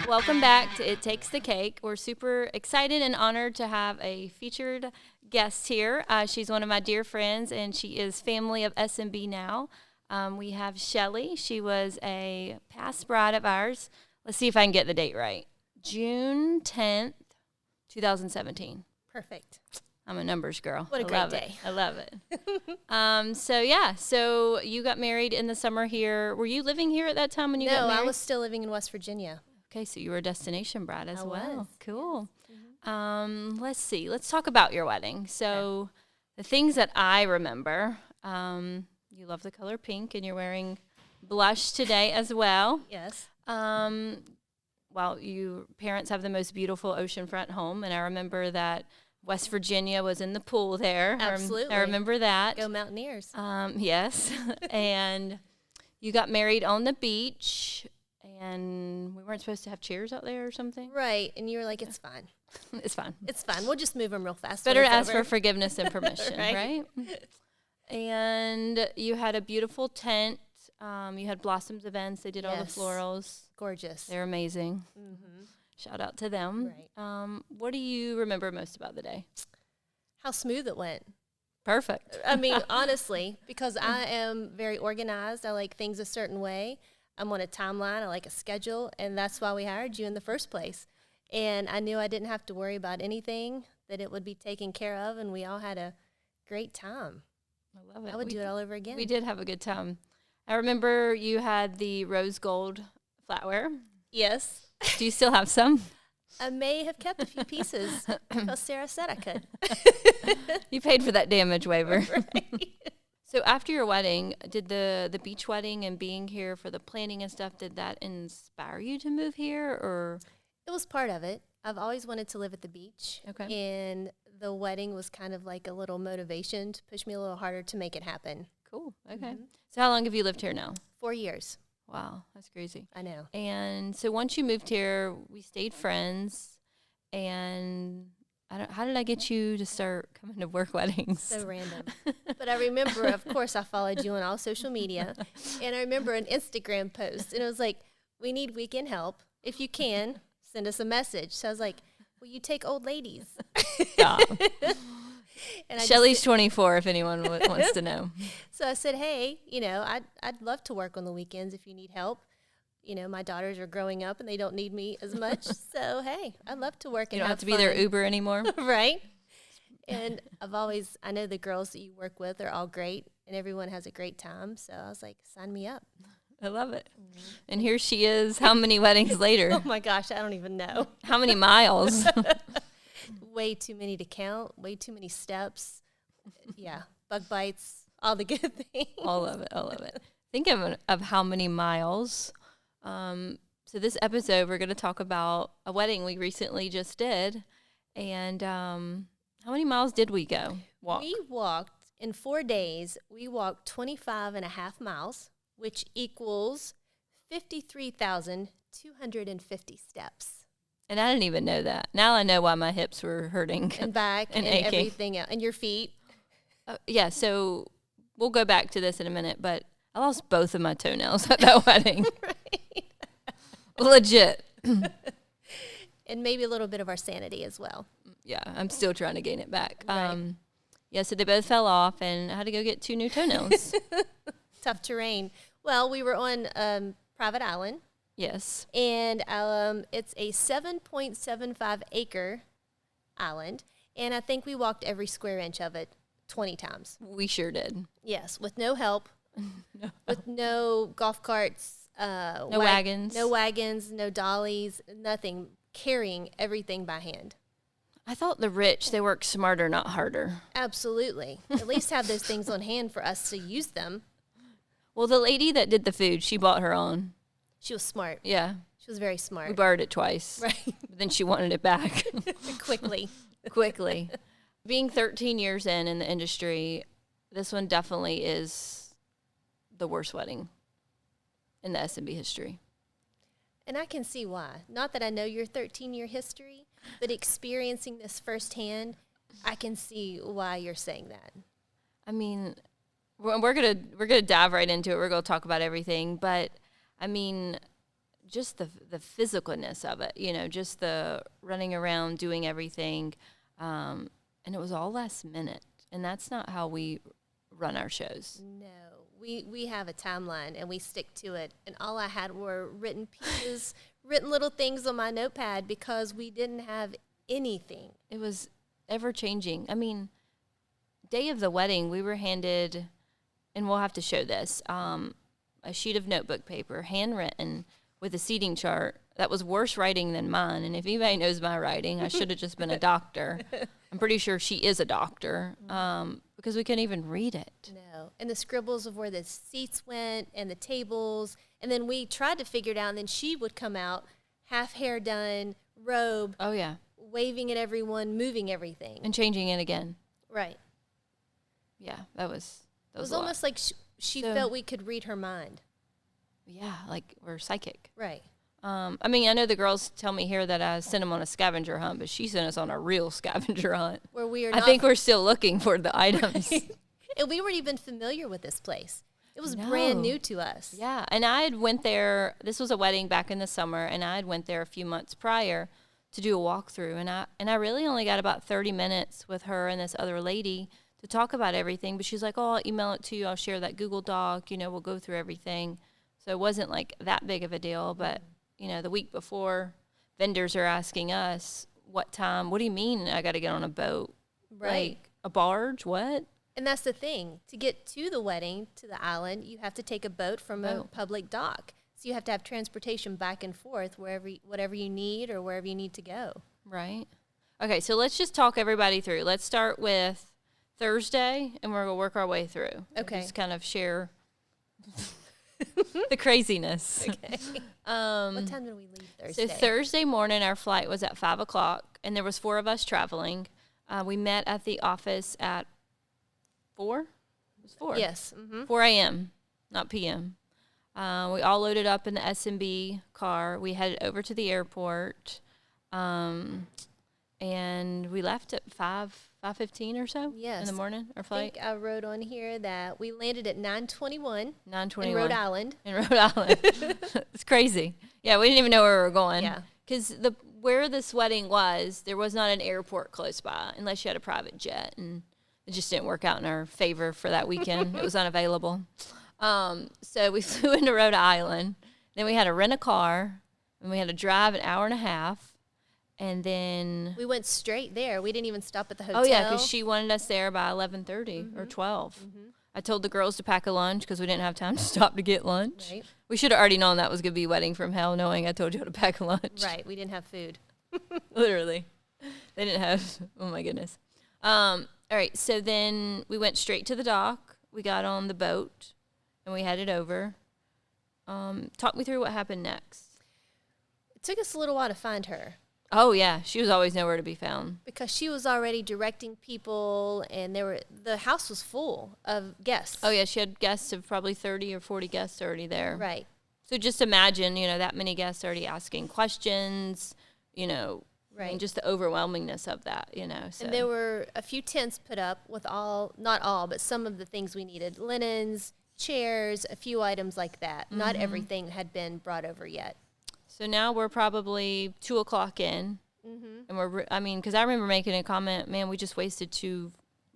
Welcome back to It Takes the Cake. We're super excited and honored to have a featured guest here. She's one of my dear friends, and she is family of SMB now. We have Shelli. She was a past bride of ours. Let's see if I can get the date right. June 10th, 2017. Perfect. I'm a numbers girl. What a great day. I love it. So you got married in the summer here. Were you living here at that time when you got married? No, I was still living in West Virginia. Okay, so you were a destination bride as well. Was. Cool. Mm-hmm. Let's see. Let's talk about your wedding. So the things that I remember, you love the color pink, and you're wearing blush today as well. Yes. Well, your parents have the most beautiful oceanfront home, and I remember that West Virginia was in the pool there. Absolutely. I remember that. Go Mountaineers. Yes. And you got married on the beach, and we weren't supposed to have chairs out there or something? Right. And you were like, it's fine. It's fine. It's fine. We'll just move them real fast. Better to ask for forgiveness and permission, Right. And you had a beautiful tent. You had Blossoms events. They did all the florals. Gorgeous. They're amazing. Mm-hmm. Shout out to them. Right. What do you remember most about the day? How smooth it went. Perfect. I mean, honestly, because I am very organized. I like things a certain way. I'm on a timeline. I like a schedule. And that's why we hired you in the first place. And I knew I didn't have to worry about anything, that it would be taken care of. And we all had a great time. I love it. I would do it all over again. We did have a good time. I remember you had the rose gold flatware. Yes. Do you still have some? I may have kept a few pieces because Sara said I could. You paid for that damage waiver. Right. So after your wedding, did the beach wedding and being here for the planning and stuff, did that inspire you to move here, or? It was part of it. I've always wanted to live at the beach. Okay. And the wedding was kind of like a little motivation to push me a little harder to make it happen. Cool. Okay. Mm-hmm. So how long have you lived here now? 4 years. Wow, that's crazy. I know. And so once you moved here, we stayed friends, and how did I get you to start coming to work weddings? So random. But I remember, of course, I followed you on all social media. And I remember an Instagram post. And it was like, we need weekend help. If you can, send us a message. So I was like, will you take old ladies? Stop. And Shelli's 24, if anyone wants to know. So I said, hey, I'd love to work on the weekends if you need help. My daughters are growing up and they don't need me as much. So, hey, I'd love to work and You don't have to be fun. their Uber anymore. Right. And I know the girls that you work with are all great and everyone has a great time. So I was like, sign me up. I love it. Mm-hmm. And here she is. How many weddings later? Oh, my gosh. I don't even know. How many miles? Way too many to count. Way too many steps. Yeah. Bug bites. All the good things. All of it. Think of how many miles. So this episode, we're going to talk about a wedding we recently just did. And how many miles did we walk? We walked, in 4 days, we walked 25 and a half miles, which equals 53,250 steps. And I didn't even know that. Now I know why my hips were hurting. And back and aching. everything else. And your feet. Yeah, so we'll go back to this in a minute, but I lost both of my toenails at that wedding. Right. Legit. And maybe a little bit of our sanity as well. Yeah, I'm still trying to gain it back. Right. Yeah, so they both fell off, and I had to go get 2 new toenails. Tough terrain. Well, we were on private island. Yes. And it's a 7.75 acre island. And I think we walked every square inch of it 20 times. We sure did. Yes, with no help, with no golf carts. No wagons. No wagons, no dollies, nothing. Carrying everything by hand. I thought the rich, they work smarter, not harder. Absolutely. At least have those things on hand for us to use them. Well, the lady that did the food, she bought her own. She was smart. Yeah. She was very smart. We borrowed it twice. Right. But then she wanted it back. Quickly. Quickly. Being 13 years in the industry, this one definitely is the worst wedding in the S&B history. And I can see why. Not that I know your 13-year history, but experiencing this firsthand, I can see why you're saying that. I mean, we're gonna dive right into it. We're gonna talk about everything, but I mean, just the physicalness of it, you know, just the running around doing everything, and it was all last minute, and that's not how we run our shows. No, we have a timeline and we stick to it. And all I had were written pieces, written little things on my notepad because we didn't have anything. It was ever changing. I mean, day of the wedding, we were handed, and we'll have to show this, a sheet of notebook paper, handwritten, with a seating chart that was worse writing than mine. And if anybody knows my writing, I should have just been a doctor. I'm pretty sure she is a doctor, because we couldn't even read it. No. And the scribbles of where the seats went and the tables. And then we tried to figure it out, and then she would come out, half hair done, robe. Oh, yeah. Waving at everyone, moving everything. And changing it again. Right. Yeah, that was It was a lot. almost like she felt we could read her mind. Yeah, like we're psychic. Right. I mean, I know the girls tell me here that I sent them on a scavenger hunt, but she sent us on a real scavenger hunt. Where we are I think we're still looking for the items. And we weren't even familiar with this place. It was No. brand new to us. Yeah, and I had went there. This was a wedding back in the summer, and I had went there a few months prior to do a walkthrough, and I really only got about 30 minutes with her and this other lady to talk about everything. But she's like, "Oh, I'll email it to you. I'll share that Google Doc. You know, we'll go through everything." So it wasn't like that big of a deal. But you know, the week before, vendors are asking us, "What time? What do you mean I got to get on a boat? Right. Like a barge? What?" And that's the thing. To get to the wedding, to the island, you have to take a boat from a public dock. So you have to have transportation back and forth whatever you need or wherever you need to go. Right. Okay, so let's just talk everybody through. Let's start with Thursday, and we're going to work our way through. Okay. Just kind of share the craziness. Okay. What time did we leave Thursday? So Thursday morning, our flight was at 5 o'clock, and there was 4 of us traveling. We met at the office at 4? It was 4. Yes. Mm-hmm. 4 a.m., not p.m. We all loaded up in the S&B car. We headed over to the airport, and we left at 5:15 or so in the morning, our I flight. think I wrote on here that we landed at 9:21 9:21. in Rhode Island. In Rhode Island. It's crazy. Yeah, we didn't even know where we were going. Yeah. Because where this wedding was, there was not an airport close by unless you had a private jet, and it just didn't work out in our favor for that weekend. It was unavailable. So we flew into Rhode Island. Then we had to rent a car, and we had to drive an hour and a half. And then We went straight there. We didn't even stop at the hotel. oh yeah, because she wanted us there by 11:30 or 12. I told the girls to pack a lunch because we didn't have time to stop to get lunch. Right. We should have already known that was going to be wedding from hell, knowing I told you to pack a lunch. Right. We didn't have food. Literally, they didn't have. Oh my goodness. All right, so then we went straight to the dock. We got on the boat, and we headed over. Talk me through what happened next. It took us a little while to find her Oh yeah, she was always nowhere to be found. because she was already directing people, and the house was full of guests. Oh yeah, she had guests of probably 30 or 40 guests already there. Right. So just imagine, that many guests already asking questions, Right. and just the overwhelmingness of that, So. And there were a few tents put up with not all, but some of the things we needed. Linens, chairs, a few items like that. Not everything had been brought over yet. So now we're probably 2 o'clock in, and because I remember making a comment, man, we just wasted 2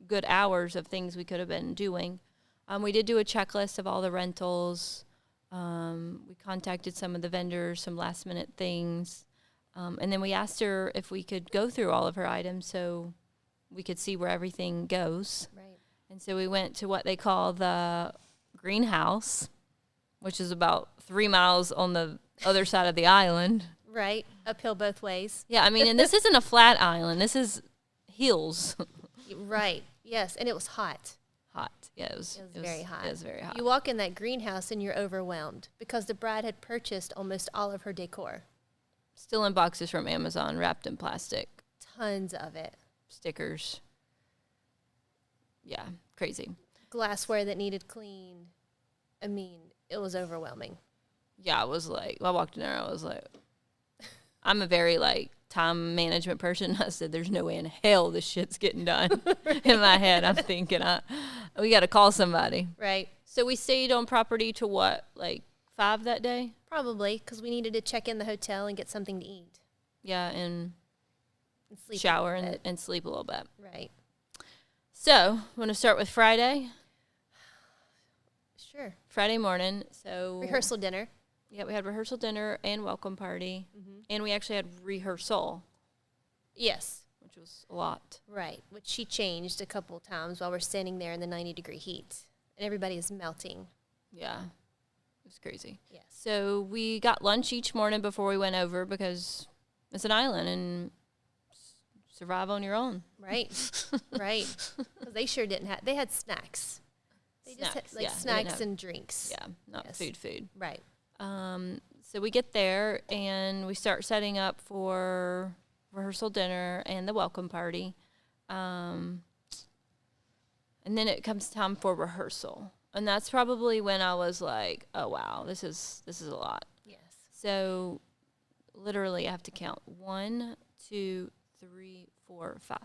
good hours of things we could have been doing. We did do a checklist of all the rentals. We contacted some of the vendors, some last minute things. And then we asked her if we could go through all of her items so we could see where everything goes. Right. And so we went to what they call the greenhouse, which is about 3 miles on the other side of the island. Right. Uphill both ways. Yeah, and this isn't a flat island. This is hills. Right. Yes. And it was hot. Hot. Yeah, it was Very hot. It was very hot. You walk in that greenhouse and you're overwhelmed because the bride had purchased almost all of her decor. Still in boxes from Amazon, wrapped in plastic. Tons of it. Stickers. Yeah, crazy. Glassware that needed cleaned. It was overwhelming. Yeah, I walked in there, I was like, I'm a very, time management person. I said, there's no way in hell this shit's getting done. In my head, I'm thinking, we got to call somebody. Right. So we stayed on property to what, 5 that day. Probably, because we needed to check in the hotel and get something to eat. Yeah, and Sleep shower and sleep a little bit. Right. So, want to start with Friday? Sure. Friday morning. So Rehearsal dinner. Yeah, we had rehearsal dinner and welcome party. And we actually had rehearsal. Yes. Which was a lot. Right, which she changed a couple times while we're standing there in the 90-degree heat. And everybody is melting. Yeah. It was crazy. Yes. So we got lunch each morning before we went over because it's an island and survive on your own. Right, right. Because they sure didn't have, they had snacks. They just had snacks and drinks. Yeah, not food. Right. So we get there and we start setting up for rehearsal dinner and the welcome party. And then it comes time for rehearsal. And that's probably when I was like, oh, wow, this is a lot. Yes. So literally I have to count 1, 2, 3, 4, 5.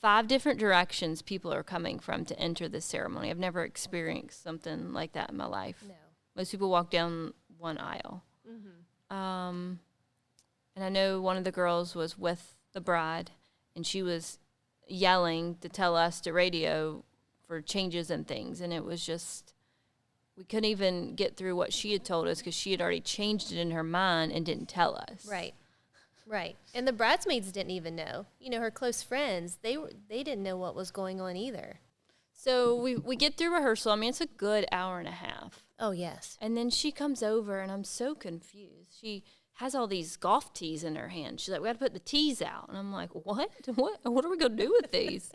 5 different directions people are coming from to enter this ceremony. I've never experienced something like that in my life. No. Most people walk down one aisle. And I know one of the girls was with the bride, and she was yelling to tell us to radio for changes and things. And it was just, we couldn't even get through what she had told us because she had already changed it in her mind and didn't tell us. Right. Right. And the bridesmaids didn't even know. You know, her close friends, they didn't know what was going on either. So we get through rehearsal. I mean, it's a good hour and a half. Oh, yes. And then she comes over, and I'm so confused. She has all these golf tees in her hand. She's like, we got to put the tees out. And I'm like, what? What are we going to do with these?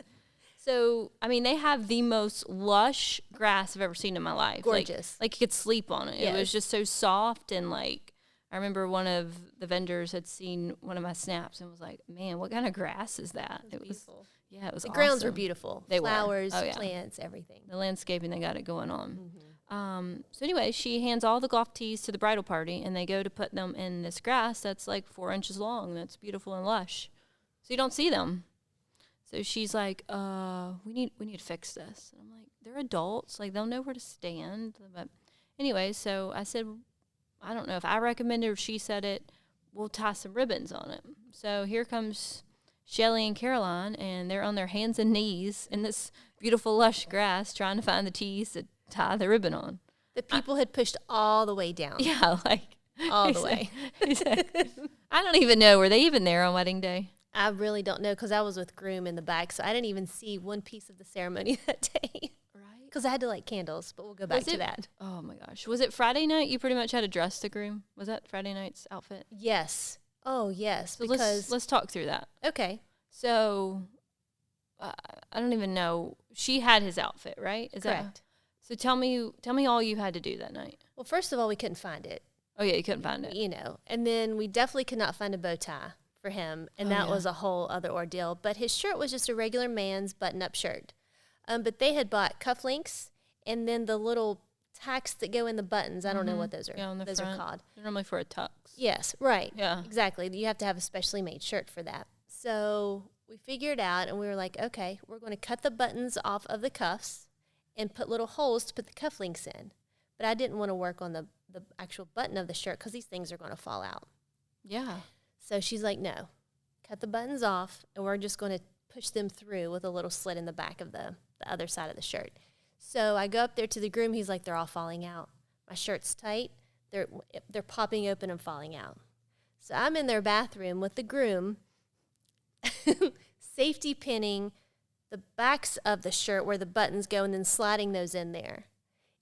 So, I mean, they have the most lush grass I've ever seen in my life. Gorgeous. Like you could sleep on it. Yes. It was just so soft. And, like, I remember one of the vendors had seen one of my snaps and was like, man, what kind of grass is that? It was beautiful. Yeah, it was The awesome. grounds were beautiful. They Flowers, were. plants, everything. The landscaping, they got it going on. So anyway, she hands all the golf tees to the bridal party, and they go to put them in this grass that's like 4 inches long. That's beautiful and lush. So you don't see them. So she's like, we need to fix this. And I'm like, they're adults. Like, they'll know where to stand. But anyway, so I said, I don't know if I recommended it or she said it. We'll tie some ribbons on it. So here comes Shelli and Caroline, and they're on their hands and knees in this beautiful, lush grass trying to find the tees to tie the ribbon on. The people had pushed all the way down. Yeah, like. All the way. I don't even know. Were they even there on wedding day? I really don't know because I was with groom in the back, so I didn't even see one piece of the ceremony that day. Right. Because I had to light candles, but we'll go back to that. Oh, my gosh. Was it Friday night? You pretty much had to dress the groom. Was that Friday night's outfit? Yes. Oh, yes. So because let's talk through that. Okay. So I don't even know. She had his outfit, right? Is correct? So tell me all you had to do that night. Well, first of all, we couldn't find it. Oh yeah, you couldn't find it. You know, and then we definitely could not find a bow tie for him, and that was a whole other ordeal. But his shirt was just a regular man's button-up shirt. But they had bought cufflinks and then the little tacks that go in the buttons. I don't know what those are. Yeah, on the those front. are called. They're normally for a tux. Yes, right. Yeah. Exactly. You have to have a specially made shirt for that. So we figured out, and we were like, okay, we're going to cut the buttons off of the cuffs and put little holes to put the cufflinks in. But I didn't want to work on the actual button of the shirt because these things are going to fall out. Yeah. So she's like, no, cut the buttons off, and we're just going to push them through with a little slit in the back of the other side of the shirt. So I go up there to the groom. He's like, they're all falling out. My shirt's tight. They're popping open and falling out. So I'm in their bathroom with the groom, safety pinning the backs of the shirt where the buttons go and then sliding those in there.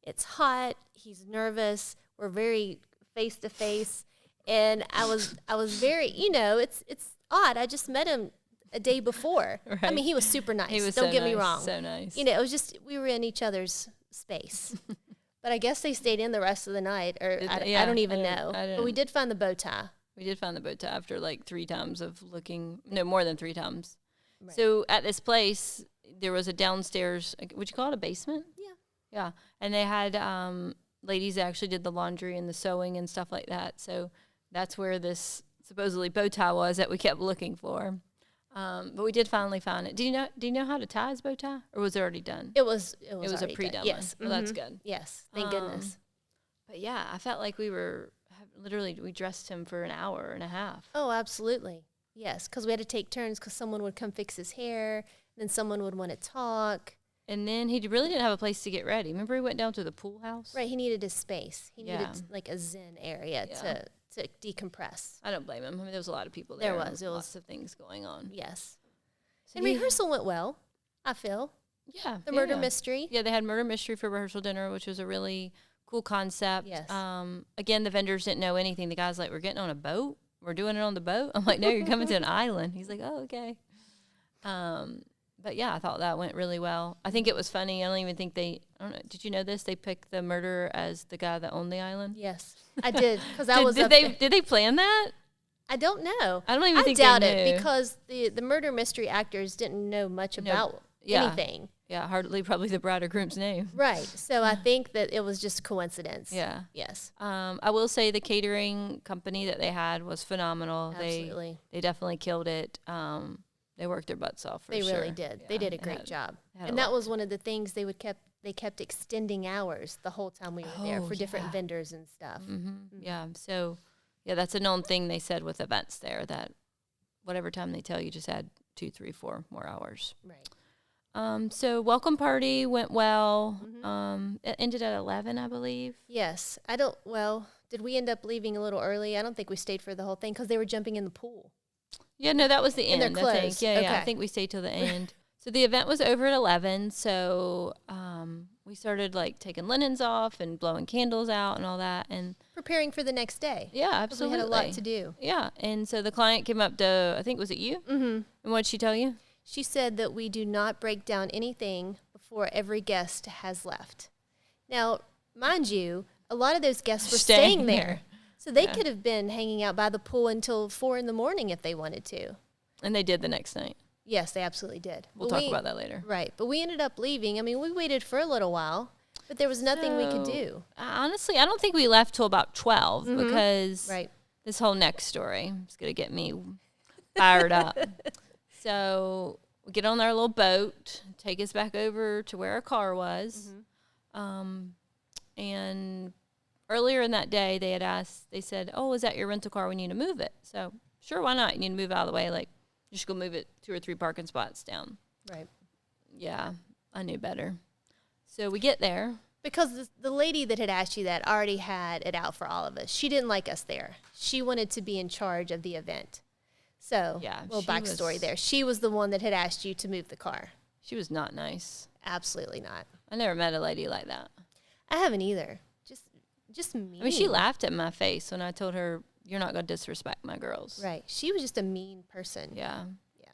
It's hot. He's nervous. We're very face to face. And I was very, it's odd. I just met him a day before. Right. I mean, he was super nice. He was Don't so get me nice, wrong. so nice. It was just, we were in each other's space. But I guess they stayed in the rest of the night, or I don't even know. But we did find the bow tie. We did find the bow tie after like 3 times of looking. No, more than 3 times. Right. So at this place, there was a downstairs, would you call it a basement? Yeah. Yeah. And they had ladies that actually did the laundry and the sewing and stuff like that. So that's where this supposedly bow tie was that we kept looking for. But we did finally find it. Do you know how to tie his bow tie, or was it already done? It was a already pre-done done. Yes. one. Well, that's good. Yes. Thank goodness. But yeah, I felt like we dressed him for an hour and a half. Oh, absolutely. Yes, because we had to take turns because someone would come fix his hair, then someone would want to talk. And then he really didn't have a place to get ready. Remember he went down to the pool house? Right, he needed his space. He needed like a zen area to decompress. I don't blame him. I mean, there was a lot of people there. There was lots of things going on. Yes. So and rehearsal went well, I feel. Yeah. The murder mystery. Yeah, they had murder mystery for rehearsal dinner, which was a really cool concept. Yes. Again, the vendors didn't know anything. The guy's like, we're getting on a boat? We're doing it on the boat? I'm like, no, you're coming to an island. He's like, oh, okay. But yeah, I thought that went really well. I think it was funny. I don't even think I don't know. Did you know this? They picked the murderer as the guy that owned the island. Yes, I did. Because Did they plan that? I don't know. I don't even think doubt they knew. it because the murder mystery actors didn't know much about anything. Yeah, hardly probably the bride or groom's name. Right. So I think that it was just coincidence. Yeah. Yes. I will say the catering company that they had was phenomenal. Absolutely. They definitely killed it. They worked their butts off. They really did. Yeah, they did a great job. And that was one of the things they kept extending hours the whole time we were there for different vendors and stuff. Mm-hmm. Mm-hmm. Yeah. So, yeah, that's a known thing they said with events there that whatever time they tell you, just add 2, 3, 4 more hours. Right. So welcome party went well. Mm-hmm. It ended at 11, I believe. Yes. Did we end up leaving a little early? I don't think we stayed for the whole thing because they were jumping in the pool. Yeah, no, that was the end, I think. Yeah, okay. Yeah, I think we stayed till the end. So the event was over at 11, so we started, like, taking linens off and blowing candles out and all that. And preparing for the next day. Yeah, absolutely. We had a lot to do. Yeah, and so the client came up to, I think, was it you? Mm-hmm. And what did she tell you? She said that we do not break down anything before every guest has left. Now, mind you, a lot of those guests were staying there. So they could have been hanging out by the pool until 4 a.m. if they wanted to. And they did the next night. Yes, they absolutely did. We'll talk about that later. Right. But we ended up leaving. I mean, we waited for a little while, but there was nothing we could do. Honestly, I don't think we left till about 12 because right. This whole next story is going to get me fired up. So we get on our little boat, take us back over to where our car was. Mm-hmm. And earlier in that day, they said, oh, is that your rental car? We need to move it. So, sure, why not? You need to move out of the way. Like, just go move it 2 or 3 parking spots down. Right. Yeah, I knew better. So we get there. Because the lady that had asked you that already had it out for all of us. She didn't like us there. She wanted to be in charge of the event. So, little backstory there. She was the one that had asked you to move the car. She was not nice. Absolutely not. I never met a lady like that. I haven't either. Just mean. I mean, she laughed at my face when I told her, you're not going to disrespect my girls. Right. She was just a mean person. Yeah. Yeah.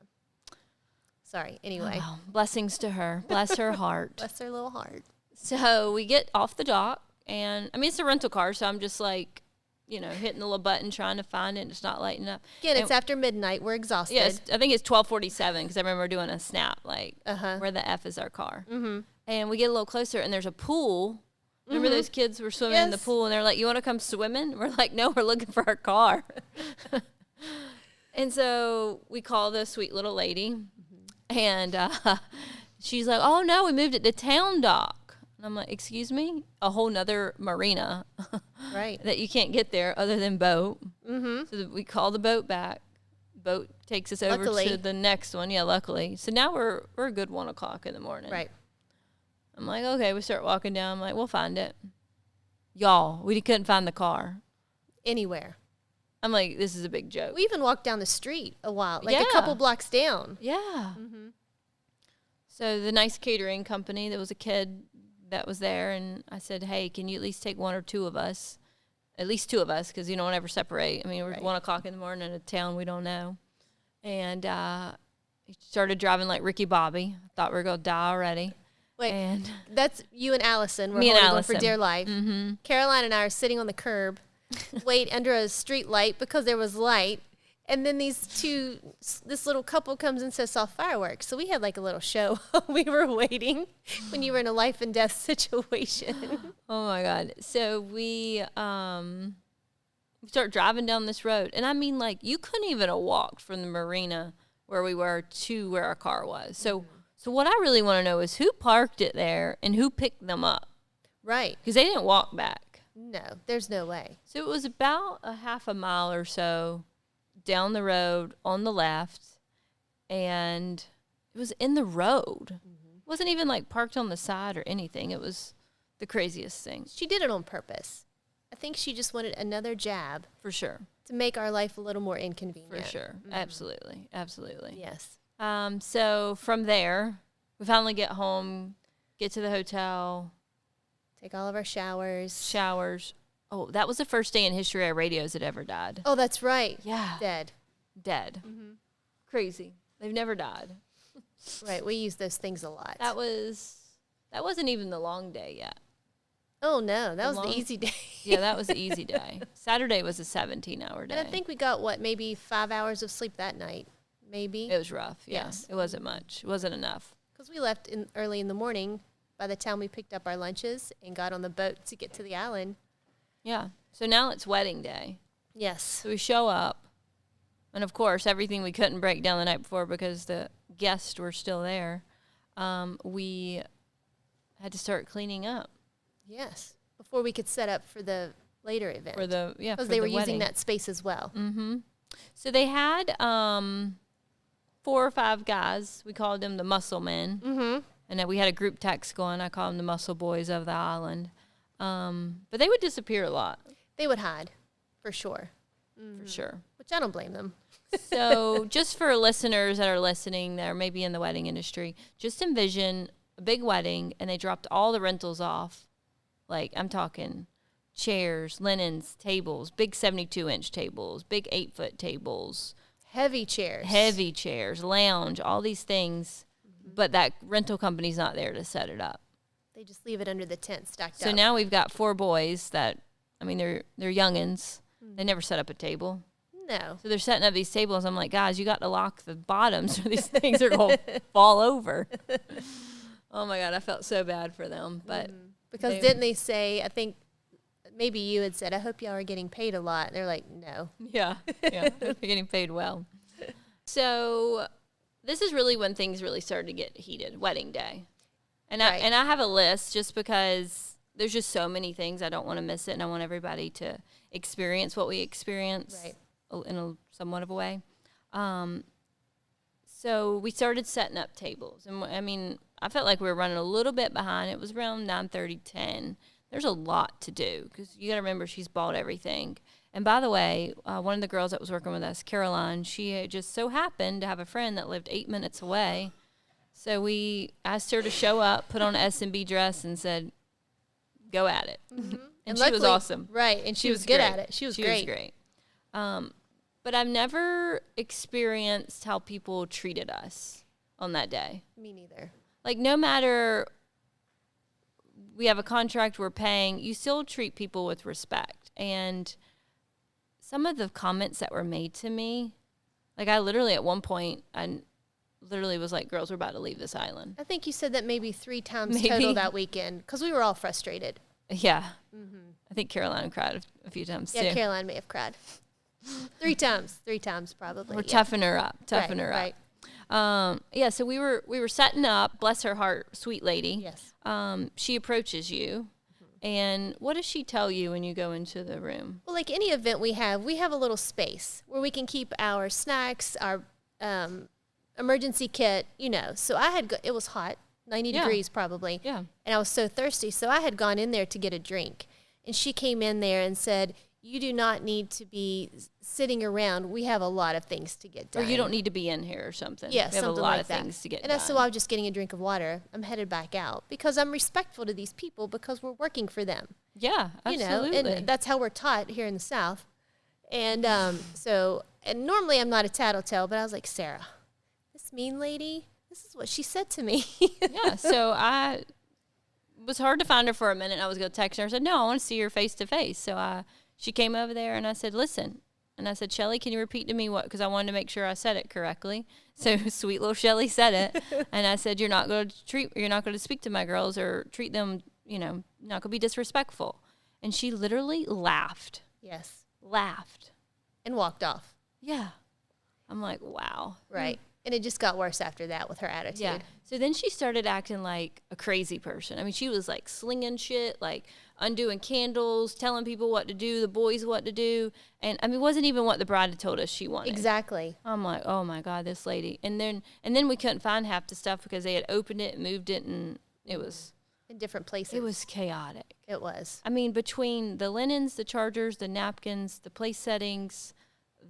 Sorry. Anyway. Oh, blessings to her. Bless her heart. Bless her little heart. So we get off the dock, and, I mean, it's a rental car, so I'm just like, hitting the little button, trying to find it, and it's not lighting up. Again, it's after midnight. We're exhausted. Yes, I think it's 12:47 because I remember doing a snap, like, where the F is our car. Mm-hmm. And we get a little closer, and there's a pool. Remember those kids were swimming in the pool, and they're like, you want to come swimming? We're like, no, we're looking for our car. And so we call the sweet little lady, and she's like, oh, no, we moved it to Town Dock. And I'm like, excuse me? A whole nother marina right? that you can't get there other than boat. Mm-hmm. So we call the boat back. Boat takes us over to the next one. Yeah, luckily. So now we're a good 1 o'clock in the morning. Right. I'm like, okay, we start walking down. I'm like, we'll find it. Y'all, we couldn't find the car. Anywhere. I'm like, this is a big joke. We even walked down the street a while, like a couple blocks down. Yeah. Mm-hmm. So the nice catering company, there was a kid that was there, and I said, hey, can you at least take 1 or 2 of us? At least 2 of us, because you don't ever separate. I mean, we're 1 o'clock in the morning in a town we don't know. And he started driving like Ricky Bobby. Thought we were going to die already. Wait, and that's you and Allison. We're me and Allison. For dear life. Mm-hmm. Caroline and I are sitting on the curb, wait under a street light because there was light. And then this little couple comes and says, saw fireworks. So we had like a little show. We were waiting when you were in a life and death situation. Oh my God. So we start driving down this road. And I mean, like, you couldn't even have walked from the marina where we were to where our car was. So what I really want to know is who parked it there and who picked them up. Right. Because they didn't walk back. No, there's no way. So it was about a half a mile or so down the road on the left, and it was in the road. It wasn't even like parked on the side or anything. It was the craziest thing. She did it on purpose. I think she just wanted another jab. For sure. To make our life a little more inconvenient. For sure. Absolutely. Absolutely. Yes. So from there, we finally get home, get to the hotel. Take all of our showers. Oh, that was the first day in history our radios had ever died. Oh, that's right. Yeah. Dead. Crazy. They've never died. Right. We use those things a lot. That wasn't even the long day yet. Oh, no. That was the easy day. Yeah, that was the easy day. Saturday was a 17-hour day. And I think we got, maybe 5 hours of sleep that night. Maybe. It was rough. Yeah. Yes. It wasn't much. It wasn't enough. Because we left early in the morning by the time we picked up our lunches and got on the boat to get to the island. Yeah. So now it's wedding day. Yes. So we show up. And, of course, everything we couldn't break down the night before because the guests were still there, we had to start cleaning up. Yes. Before we could set up for the later event. Because they were using that space as well. Mm-hmm. So they had 4 or 5 guys. We called them the muscle men. Mm-hmm. And then we had a group text going. I call them the muscle boys of the island. But they would disappear a lot. They would hide, for sure. For sure. Which I don't blame them. So just for listeners that are listening that are maybe in the wedding industry, just envision a big wedding and they dropped all the rentals off. Like, I'm talking chairs, linens, tables, big 72-inch tables, big 8-foot tables. Heavy chairs, lounge, all these things. But that rental company's not there to set it up. They just leave it under the tent stacked up. So now we've got 4 boys that, they're youngins. They never set up a table. No. So they're setting up these tables. I'm like, guys, you got to lock the bottoms or these things are going to fall over. Oh, my God. I felt so bad for them. But because didn't they say, I think maybe you had said, I hope y'all are getting paid a lot. And they're like, no. Yeah. They're getting paid well. So this is really when things really started to get heated, wedding day. And right. I have a list just because there's just so many things. I don't want to miss it, and I want everybody to experience what we experience in a somewhat of a way. So we started setting up tables. And, I felt like we were running a little bit behind. It was around 9:30, 10. There's a lot to do because you got to remember she's bought everything. And by the way, one of the girls that was working with us, Caroline, she just so happened to have a friend that lived 8 minutes away. So we asked her to show up, put on an S&B dress, and said, go at it. Mm-hmm. And she was awesome. Right, and she was good at it. She was great. But I've never experienced how people treated us on that day. Me neither. Like, no matter we have a contract we're paying, you still treat people with respect. And some of the comments that were made to me, like I literally at one point, I literally was like, girls, we're about to leave this island. I think you said that maybe 3 times total that weekend because we were all frustrated. Yeah. Mm-hmm. I think Caroline cried a few times too. Yeah, Caroline may have cried. 3 times probably. We're toughing her up. Right. So we were setting up, bless her heart, sweet lady. Yes. She approaches you, and what does she tell you when you go into the room? Well, like any event we have a little space where we can keep our snacks, our emergency kit, So it was hot, 90 degrees probably. Yeah. And I was so thirsty, so I had gone in there to get a drink. And she came in there and said, you do not need to be sitting around. We have a lot of things to get done. Or you don't need to be in here or something. Yeah, we have something a lot like of that. things to get done. done. And so I was just getting a drink of water. I'm headed back out because I'm respectful to these people because we're working for them. Yeah, absolutely. And that's how we're taught here in the South. And and normally I'm not a tattletale, but I was like, Sara, this mean lady, this is what she said to me. Yeah, so it was hard to find her for a minute. I was going to text her. I said, no, I want to see her face to face. So she came over there and I said, listen. And I said, Shelli, can you repeat to me what? Because I wanted to make sure I said it correctly. So sweet little Shelli said it. And I said, you're not going to speak to my girls or treat them, not going to be disrespectful. And she literally laughed. Yes. Laughed. And walked off. Yeah. I'm like, wow. Right. And it just got worse after that with her attitude. Yeah. So then she started acting like a crazy person. I mean, she was like slinging shit, like undoing candles, telling people what to do, the boys what to do. And I mean, it wasn't even what the bride had told us she wanted. Exactly. I'm like, oh my God, this lady. And then we couldn't find half the stuff because they had opened it and moved it, and it was In different places. it was chaotic. It was. I mean, between the linens, the chargers, the napkins, the place settings,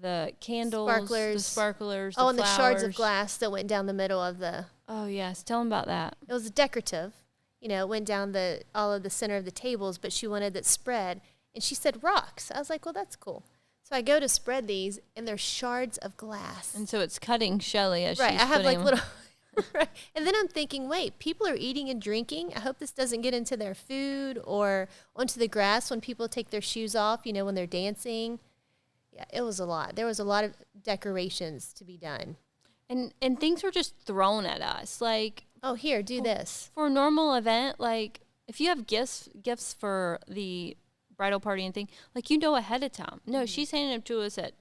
the candles, the sparklers, Oh, the and flowers. the shards of glass that went down the middle of the. Oh yes, tell them about that. It was decorative. It went down all of the center of the tables, but she wanted it spread. And she said rocks. I was like, well, that's cool. So I go to spread these, and they're shards of glass. And so it's cutting Shelli as right, she's I have like putting little. Right. And then I'm thinking, wait, people are eating and drinking. I hope this doesn't get into their food or onto the grass when people take their shoes off, when they're dancing. Yeah, it was a lot. There was a lot of decorations to be done. And things were just thrown at us. Like, oh, here, do this. For a normal event, like if you have gifts for the bridal party and thing, like ahead of time. No, she's handing them to us at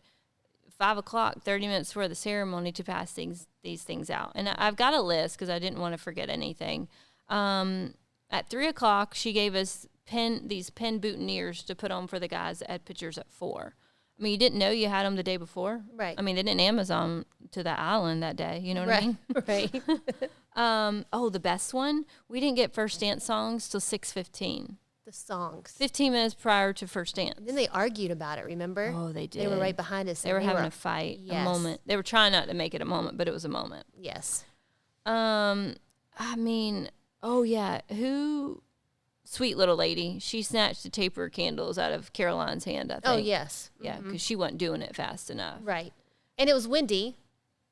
5:00, 30 minutes before the ceremony to pass these things out. And I've got a list because I didn't want to forget anything. At 3:00, she gave us these pin boutonnieres to put on for the guys that had pictures at 4. I mean, you didn't know you had them the day before. Right. I mean, they didn't Amazon to that island that day. You know what I mean? Right. The best one, we didn't get first dance songs till 6:15. The songs. 15 minutes prior to first dance. And then they argued about it, remember? Oh, they did. They were right behind us. They were having a fight, yes. a moment. They were trying not to make it a moment, but it was a moment. Yes. I mean, oh yeah, sweet little lady. She snatched the taper candles out of Caroline's hand, I think. Oh, yes. Yeah, because she wasn't doing it fast enough. Right. And it was windy.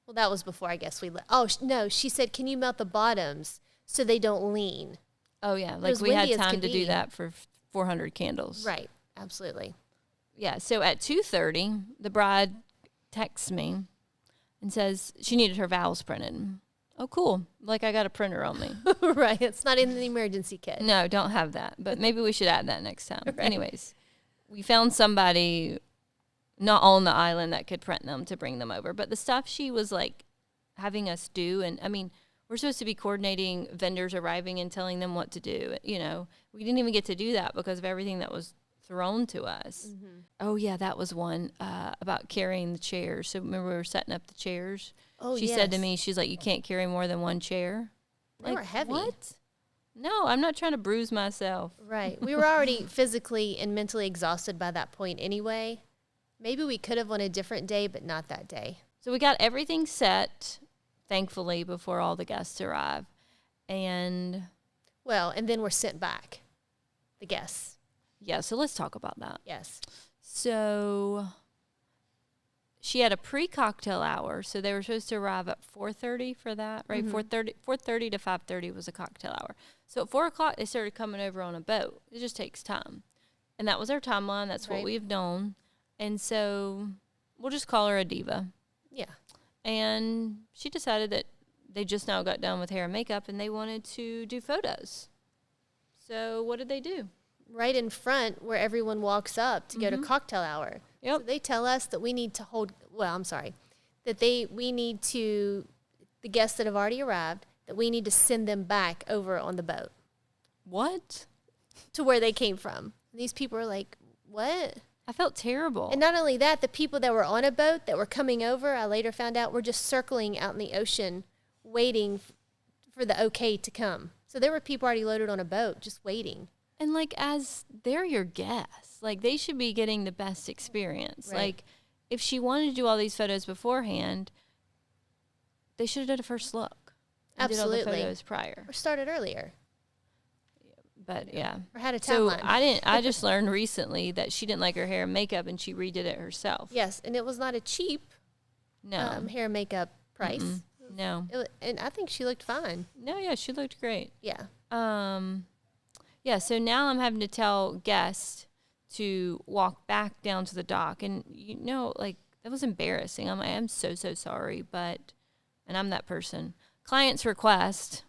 Well, that was before, I guess, we left. Oh, no, she said, can you melt the bottoms so they don't lean? Oh, yeah, like we had time to do that for 400 candles. Right, absolutely. Yeah, so at 2:30, the bride texts me and says she needed her vows printed. Oh, cool. Like I got a printer on me. Right, it's not in the emergency kit. No, don't have that, but maybe we should add that next time. Right. Anyways, we found somebody not on the island that could print them to bring them over. But the stuff she was like having us do, and I mean, we're supposed to be coordinating vendors arriving and telling them what to do. We didn't even get to do that because of everything that was thrown to us. Mm-hmm. Oh yeah, that was one about carrying the chairs. So remember we were setting up the chairs. Oh, she said to me, she's like, you can't carry more than one chair. They were heavy. What? No, I'm not trying to bruise myself. Right. We were already physically and mentally exhausted by that point anyway. Maybe we could have on a different day, but not that day. So we got everything set, thankfully, before all the guests arrive. And then we're sent back, the guests. Yeah, so let's talk about that. Yes. So she had a pre-cocktail hour, so they were supposed to arrive at 4:30 for that, right? Mm-hmm. 4:30 to 5:30 was a cocktail hour. So at 4:00, they started coming over on a boat. It just takes time. And that was our timeline. That's what we've known. And so we'll just call her a diva. Yeah. And she decided that they just now got done with hair and makeup, and they wanted to do photos. So what did they do? Right in front where everyone walks up to go to cocktail hour. Yep. So they tell us that we need to the guests that have already arrived, that we need to send them back over on the boat. What? To where they came from. And these people are like, what? I felt terrible. And not only that, the people that were on a boat that were coming over, I later found out, were just circling out in the ocean waiting for the okay to come. So there were people already loaded on a boat just waiting. And like, as they're your guests, like they should be getting the best experience. Right. Like if she wanted to do all these photos beforehand, they should have done a first look. Absolutely. Did all the photos prior. Or started earlier. But yeah. Or had a So timeline. I just learned recently that she didn't like her hair and makeup, and she redid it herself. Yes, and it was not a cheap hair and makeup price. Mm-mm. No. And I think she looked fine. No, yeah, she looked great. Yeah. Yeah, so now I'm having to tell guests to walk back down to the dock. And, that was embarrassing. I'm so sorry, and I'm that person. Client's request,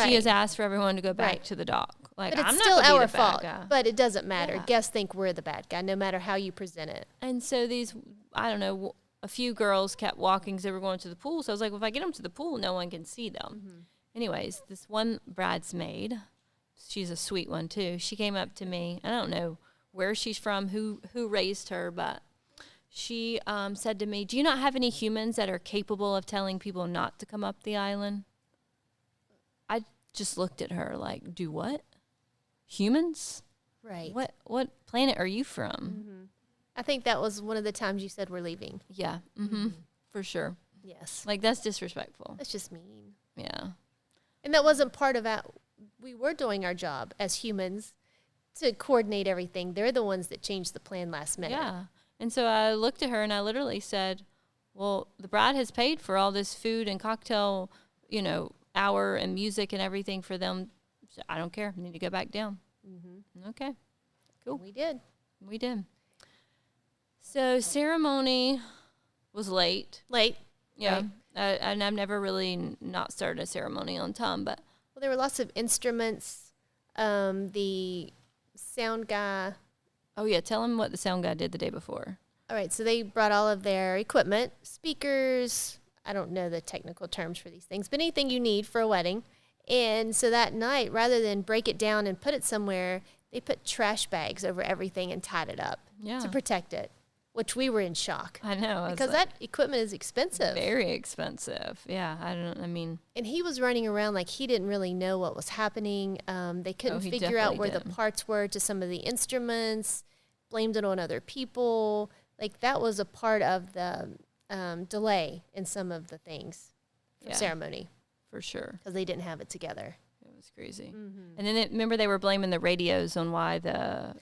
she has asked for everyone to go back to the dock. Like, but it's I'm still not our the bad fault. guy. But it doesn't matter. Yeah. Guests think we're the bad guy, no matter how you present it. And so these, I don't know, a few girls kept walking because they were going to the pool. So I was like, well, if I get them to the pool, no one can see them. Anyways, this one bridesmaid, she's a sweet one too. She came up to me. I don't know where she's from, who raised her, but she said to me, "Do you not have any humans that are capable of telling people not to come up the island?" I just looked at her like, "Do what? Humans? Right. What planet are you from?" I think that was one of the times you said we're leaving. Yeah, for sure. Yes. Like, that's disrespectful. That's just mean. Yeah. And that wasn't part of that. We were doing our job as humans to coordinate everything. They're the ones that changed the plan last minute. Yeah. And so I looked at her and I literally said, well, the bride has paid for all this food and cocktail, hour and music and everything for them. So I don't care. I need to go back down. Okay. Cool. We did. We did. So ceremony was late. Late. Yeah. Right. And I've never really not started a ceremony on time, but. Well, there were lots of instruments. The sound guy. Oh, yeah. Tell them what the sound guy did the day before. All right. So they brought all of their equipment, speakers. I don't know the technical terms for these things, but anything you need for a wedding. And so that night, rather than break it down and put it somewhere, they put trash bags over everything and tied it up to protect it, which we were in shock. I know. Because that equipment is expensive. Very expensive. Yeah. And he was running around like he didn't really know what was happening. They couldn't figure out where the parts were to some of the instruments, blamed it on other people. Like, that was a part of the delay in some of the things for ceremony. For sure. Because they didn't have it together. It was crazy. And then remember they were blaming the radios on why the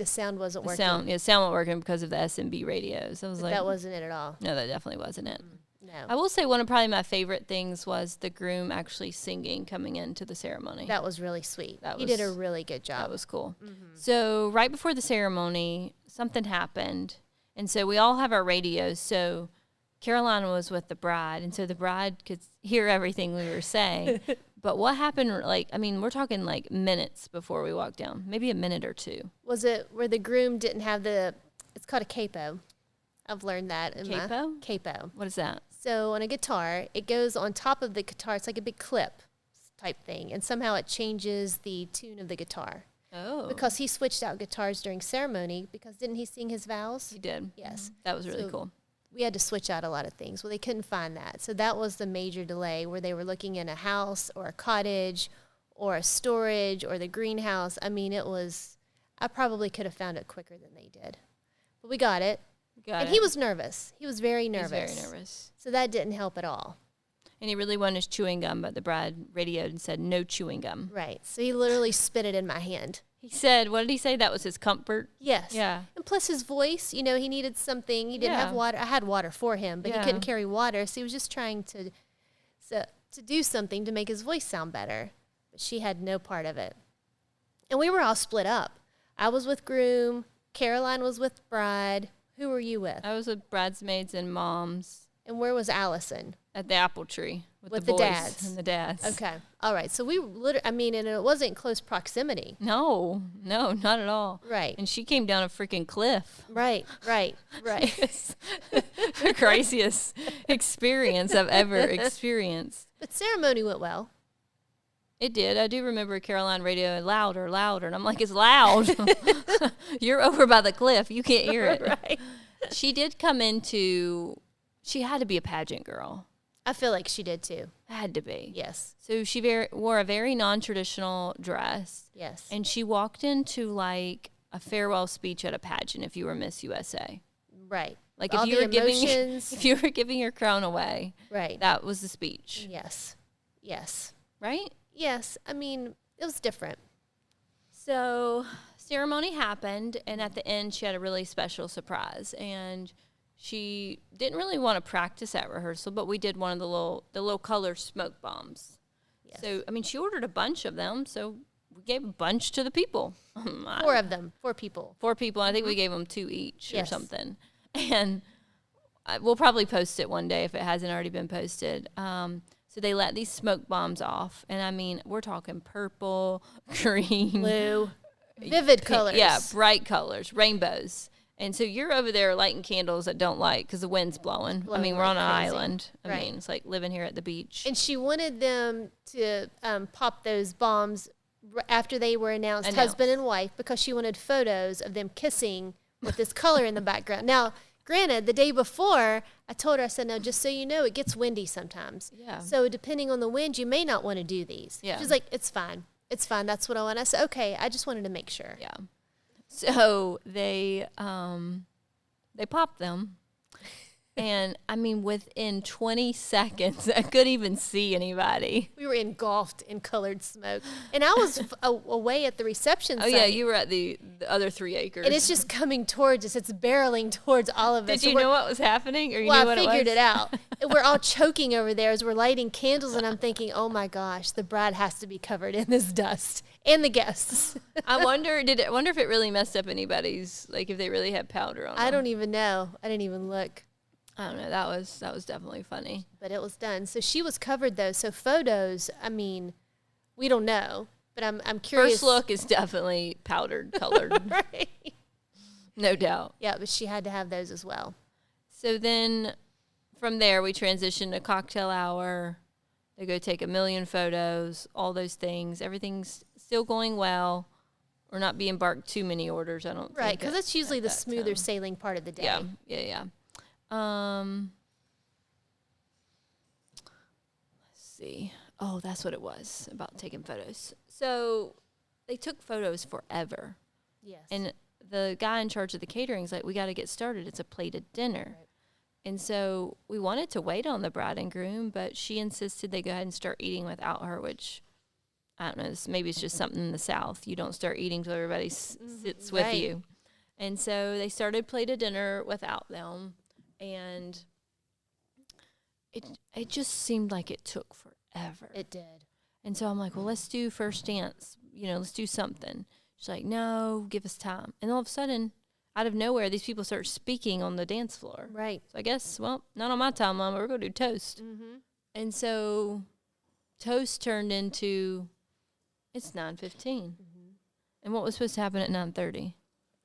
sound wasn't working. Sound wasn't working because of the SMB radios. I was like, that wasn't it at all. No, that definitely wasn't it. No. I will say one of probably my favorite things was the groom actually singing coming into the ceremony. That was really sweet. He did a really good job. That was cool. So right before the ceremony, something happened. And so we all have our radios. So Carolina was with the bride, and so the bride could hear everything we were saying. But what happened, we're talking like minutes before we walked down, maybe a minute or two. Was it where the groom didn't have it's called a capo. I've learned that. Capo? Capo. What is that? So on a guitar, it goes on top of the guitar. It's like a big clip type thing, and somehow it changes the tune of the guitar. Oh. Because he switched out guitars during ceremony, because didn't he sing his vows? He did. Yes. That was really cool. We had to switch out a lot of things. Well, they couldn't find that. So that was the major delay, where they were looking in a house or a cottage or a storage or the greenhouse. I mean, I probably could have found it quicker than they did. But we got it. He was nervous. He was very nervous. He was very nervous. So that didn't help at all. And he really wanted his chewing gum, but the bride radioed and said, no chewing gum. Right. So he literally spit it in my hand. He said, what did he say? That was his comfort? Yes. Yeah. And plus his voice, he needed something. He didn't have water. I had water for him, but he couldn't carry water. So he was just trying to do something to make his voice sound better. But she had no part of it. And we were all split up. I was with groom. Caroline was with bride. Who were you with? I was with bridesmaids and moms. And where was Allison? At the apple tree with the boys dads. and the dads. Okay. All right. So we and it wasn't close proximity. No, not at all. Right. And she came down a freaking cliff. Right. The craziest experience I've ever experienced. But ceremony went well. It did. I do remember Caroline radioing louder, and I'm like, it's loud. You're over by the cliff. You can't hear it. Right. She did she had to be a pageant girl. I feel like she did too. Had to be. Yes. So she wore a very non-traditional dress. Yes. And she walked into like a farewell speech at a pageant if you were Miss USA. Right. Like if you were giving your crown away. Right. That was the speech. Yes. Right? Yes. I mean, it was different. So ceremony happened, and at the end she had a really special surprise, and she didn't really want to practice at rehearsal, but we did one of the little color smoke bombs. Yes. So, she ordered a bunch of them, so we gave a bunch to the people. 4 of them. 4 people. 4 people. I think we gave them 2 each or something. And we'll probably post it one day if it hasn't already been posted. So they let these smoke bombs off, and we're talking purple, green, blue, vivid colors. Yeah, bright colors, rainbows. And so you're over there lighting candles that don't light because the wind's blowing. I mean, we're on an island. I mean, it's like living here at the beach. And she wanted them to pop those bombs after they were announced husband and wife, because she wanted photos of them kissing with this color in the background. Now, granted, the day before, I told her, I said, no, just so you know, it gets windy sometimes. Yeah. So depending on the wind, you may not want to do these. Yeah. She's like, it's fine. It's fine. That's what I want. I said, okay, I just wanted to make sure. Yeah. So they popped them. And, I mean, within 20 seconds, I couldn't even see anybody. We were engulfed in colored smoke. And I was away at the reception site. Oh, yeah, you were at the other 3 acres. And it's just coming towards us. It's barreling towards all of us. Did you know what was happening? Or you well, knew what I figured it was? it out. We're all choking over there as we're lighting candles, and I'm thinking, oh, my gosh, the bride has to be covered in this dust. And the guests. I wonder if it really messed up anybody's, like if they really had powder on them. I don't even know. I didn't even look. I don't know. That was definitely funny. But it was done. So she was covered, though. So photos, I mean, we don't know. But I'm curious. First look is definitely powdered colored. Right. No doubt. Yeah, but she had to have those as well. So then from there, we transitioned to cocktail hour. They go take 1 million photos, all those things. Everything's still going well. We're not being barked too many orders, I don't think. Right, because that's usually the smoother sailing part of the day. Yeah. Let's see. Oh, that's what it was about taking photos. So they took photos forever. Yes. And the guy in charge of the catering is like, we got to get started. It's a plated dinner. Right. And so we wanted to wait on the bride and groom, but she insisted they go ahead and start eating without her, which I don't know. Maybe it's just something in the South. You don't start eating till everybody sits with you. And so they started plated dinner without them. And it just seemed like it took forever. It did. And so I'm like, well, let's do first dance. Let's do something. She's like, no, give us time. And all of a sudden, out of nowhere, these people start speaking on the dance floor. Right. So I guess, well, not on my timeline, but we're going to do toast. Mm-hmm. And so toast turned into, it's 9:15. Mm-hmm. And what was supposed to happen at 9:30?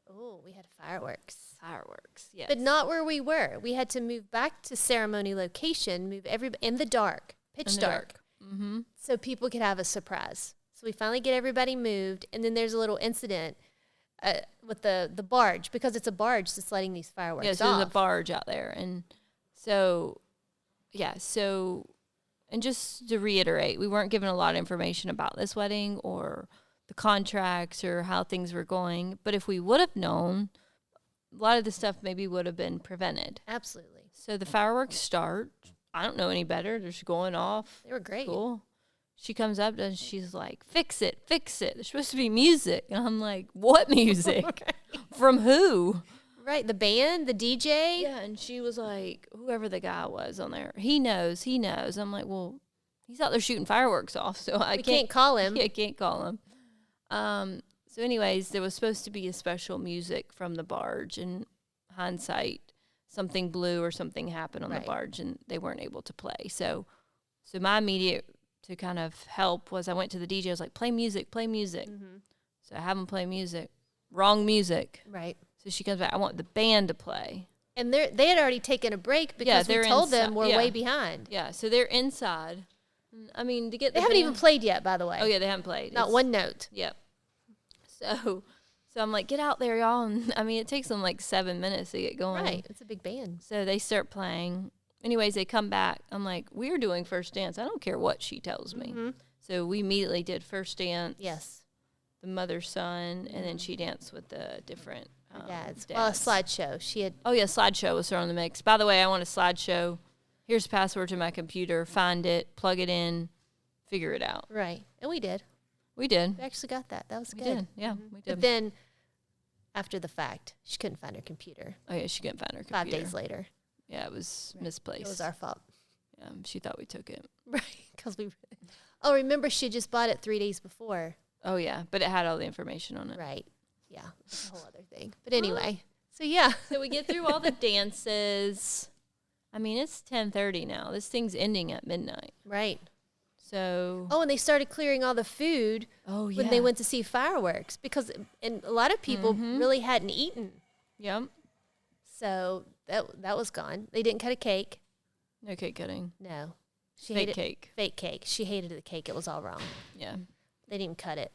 Oh, we had fireworks. Fireworks, yes. But not where we were. We had to move back to ceremony location, move everybody in the dark, pitch dark. Mm-hmm. So people could have a surprise. So we finally get everybody moved, and then there's a little incident with the barge, because it's a barge that's lighting these fireworks off. Yeah, so there's a barge out there. And so, and just to reiterate, we weren't given a lot of information about this wedding or the contracts or how things were going. But if we would have known, a lot of the stuff maybe would have been prevented. Absolutely. So the fireworks start. I don't know any better. They're just going off. They were great. Cool. She comes up and she's like, fix it. There's supposed to be music. And I'm like, what music? Right. From who? Right, the band, the DJ. Yeah, and she was like, whoever the guy was on there, he knows. I'm like, well, he's out there shooting fireworks off, so I can't call him. Yeah, can't call him. So anyways, there was supposed to be a special music from the barge. In hindsight, something blew or something happened on the barge, and they weren't able to play. So my immediate to kind of help was I went to the DJ. I was like, play music. Mm-hmm. So I have them play music. Wrong music. Right. So she comes back, I want the band to play. And they had already taken a break because we told them we're way behind. Yeah, so they're inside. I mean, to get they haven't even played yet, by the way. Oh, yeah, they haven't played. Not one note. Yep. So I'm like, get out there, y'all. And, I mean, it takes them like 7 minutes to get going. Right. It's a big band. So they start playing. Anyways, they come back. I'm like, we're doing first dance. I don't care what she tells me. Mm-hmm. So we immediately did first dance. Yes. The mother, son, and then she danced with the different dads. dads. Well, a slideshow. She had. Oh, yeah, slideshow was thrown in the mix. By the way, I want a slideshow. Here's the password to my computer. Find it, plug it in, figure it out. Right. And we did. We did. We actually got that. That was good. We did. Yeah, we did. But then, after the fact, she couldn't find her computer. Oh, yeah, she couldn't find her computer. 5 days later. Yeah, it was misplaced. It was our fault. Yeah, she thought we took it. Right. Because we. Oh, remember, she just bought it 3 days before. Oh, yeah, but it had all the information on it. Right. Yeah, it's a whole other thing. But anyway, so yeah. So we get through all the dances. I mean, it's 10:30 now. This thing's ending at midnight. Right. So. Oh, and they started clearing all the food when they went to see fireworks because and a lot of people really hadn't eaten. Yep. So that was gone. They didn't cut a cake. No cake cutting. No. Fake cake. Fake cake. She hated the cake. It was all wrong. Yeah. They didn't cut it.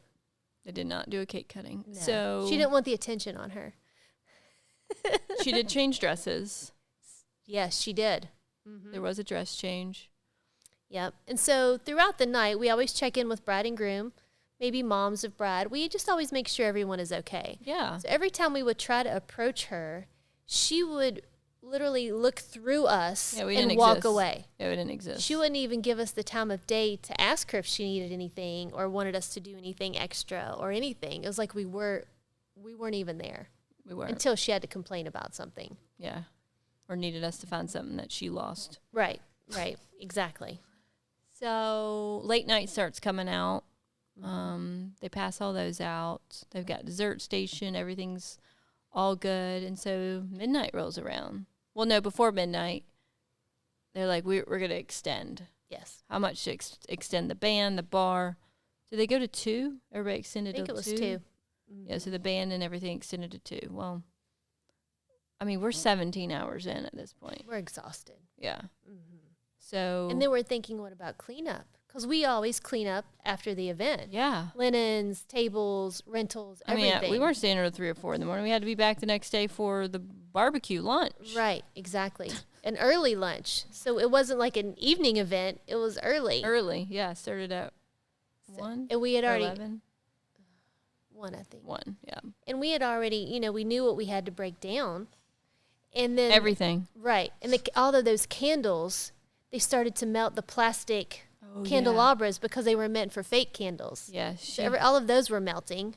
They did not do a cake cutting. No. So she didn't want the attention on her. she did change dresses. Yes, she did. There was a dress change. Yep. And so throughout the night, we always check in with bride and groom, maybe moms of bride. We just always make sure everyone is okay. Yeah. So every time we would try to approach her, she would literally look through us and walk away. Yeah, we didn't exist. She wouldn't even give us the time of day to ask her if she needed anything or wanted us to do anything extra or anything. It was like we weren't even there. We weren't. Until she had to complain about something. Yeah. Or needed us to find something that she lost. Right, exactly. So late night starts coming out. They pass all those out. They've got dessert station. Everything's all good. And so midnight rolls around. Well, no, before midnight, they're like, we're going to extend. Yes. How much to extend the band, the bar? Did they go to 2? Everybody extended to 2? I think it was 2. Yeah, so the band and everything extended to 2. Well, I mean, we're 17 hours in at this point. We're exhausted. Yeah. So. And then we're thinking, what about cleanup? Because we always clean up after the event. Yeah. Linens, tables, rentals, everything. I mean, we weren't staying until 3 or 4 in the morning. We had to be back the next day for the barbecue lunch. Right, exactly. An early lunch. So it wasn't like an evening event. It was early. Early, yeah. Started at 1. And we had already. 11. 1, I think. 1, yeah. And we had already, we knew what we had to break down. And then. Everything. Right. And all of those candles, they started to melt the plastic candelabras because they were meant for fake candles. Yeah. So all of those were melting.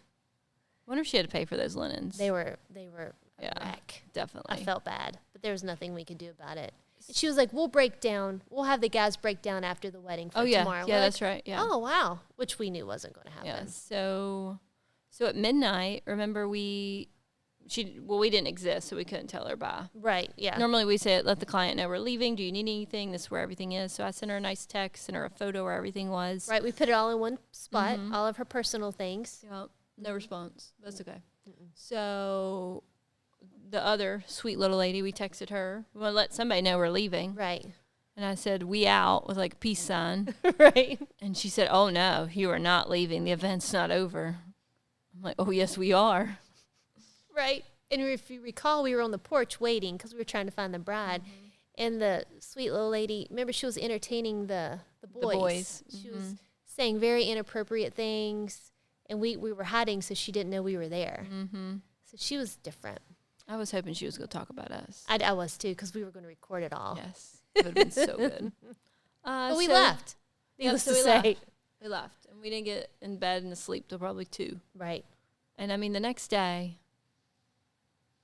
Wonder if she had to pay for those linens. They were a wreck. Definitely. I felt bad, but there was nothing we could do about it. And she was like, we'll have the guys break down after the wedding for tomorrow. Yeah, that's right. Yeah. Oh, wow. Which we knew wasn't going to happen. Yeah. So at midnight, remember we didn't exist, so we couldn't tell her bye. Right, yeah. Normally we say, let the client know we're leaving. Do you need anything? This is where everything is. So I sent her a nice text, sent her a photo where everything was. Right, we put it all in one spot, all of her personal things. Yep. No response. That's okay. So the other sweet little lady, we texted her. We want to let somebody know we're leaving. Right. And I said, we out, with like a peace sign. Right. And she said, oh, no, you are not leaving. The event's not over. I'm like, oh, yes, we are. Right. And if you recall, we were on the porch waiting because we were trying to find the bride. And the sweet little lady, remember, she was entertaining the boys. She was saying very inappropriate things. And we were hiding, so she didn't know we were there. So she was different. I was hoping she was going to talk about us. I was, too, because we were going to record it all. Yes. It would have been so good. But we left. Needless to say. We left. And we didn't get in bed and asleep till probably 2. Right. And, I mean, the next day,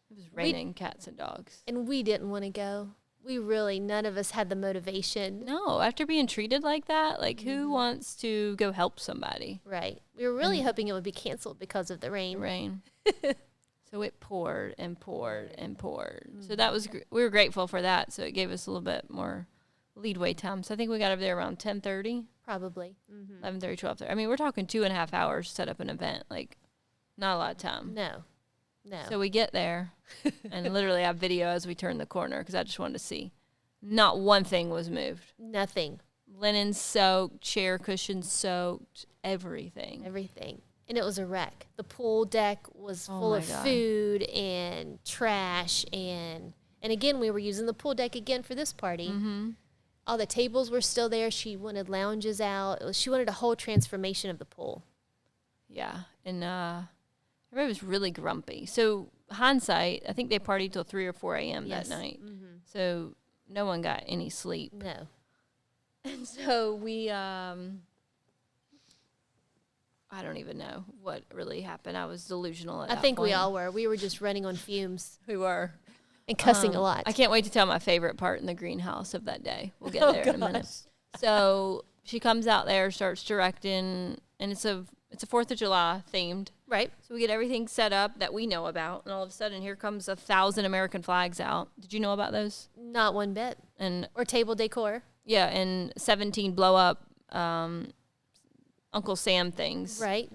it was raining cats and dogs. And we didn't want to go. None of us had the motivation. No, after being treated like that, like who wants to go help somebody? Right. We were really hoping it would be canceled because of the rain. So it poured and poured and poured. So that was, we were grateful for that. So it gave us a little bit more leadway time. So I think we got over there around 10:30. Probably. 11:30, 12:30. I mean, we're talking 2.5 hours to set up an event. Like, not a lot of time. No. So we get there, and literally I have video as we turn the corner because I just wanted to see. Not one thing was moved. Nothing. Linen soaked, chair cushions soaked, everything. Everything. And it was a wreck. The pool deck was full of food and trash. And again, we were using the pool deck again for this party. All the tables were still there. She wanted lounges out. She wanted a whole transformation of the pool. Yeah. And everybody was really grumpy. So hindsight, I think they partied till 3 or 4 a.m. that night. So no one got any sleep. No. And so we, I don't even know what really happened. I was delusional at that point. I think we all were. We were just running on fumes. We were. And cussing a lot. I can't wait to tell my favorite part in the greenhouse of that day. We'll get there in a minute. So she comes out there, starts directing, and it's a 4th of July themed. Right. So we get everything set up that we know about, and all of a sudden here comes 1,000 American flags out. Did you know about those? Not one bit. Or table decor. Yeah, and 17 blow up Uncle Sam things. Right.